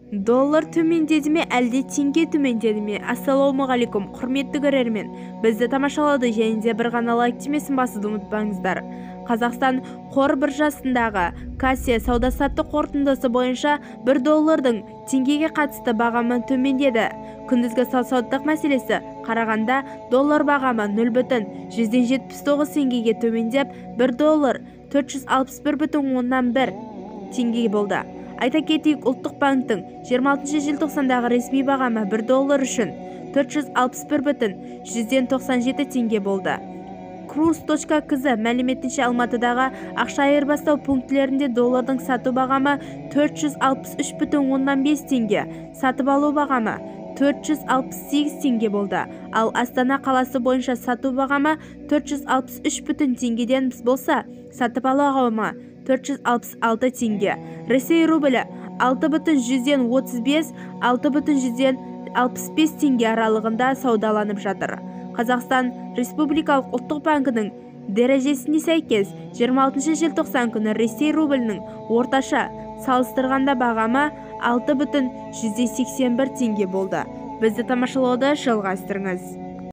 Доллар төмендеді ме, әлде теңге төмендеді ме? Ассалаумағалейкум, құрметті көрермен. Бізді тамашалауды және де бір ғана лайк түймесін басуды ұмытпаңыздар. Қазақстан қор биржасындағы кассе сауда-саттық қорытындысы бойынша 1 доллардың теңгеге қатысты бағамы төмендеді. Күндізгі сауда-саттық мәселесі қарағанда доллар бағамы 0,179 теңгеге төмендеп, 1 доллар 461,1 теңге болды. Айта кетейік, ұлттық банктің 26 желтоқсандағы ресми бағамы 1 доллар үшін 461,197 теңге болды. Cruz.kz мәліметінше Алматыдағы ақша айырбастау пункттерінде доллардың сату бағамы 463,5 теңге, сатып алу бағамы 468 теңге болды. Ал Астана қаласы бойынша сату бағамы 463 теңгеден болса, сатып алу бағамы 466 теңге. Ресей рублі 6,135-6,165 теңге аралығында саудаланып жатыр. Қазақстан Республикалық ұлттық банкінің дәрежесіне сәйкес 26 желтоқсан күні Ресей рублінің орташа салыстырғанда бағамы 6,181 теңге болды. Бізді тамашалауды жалғастырыңыз.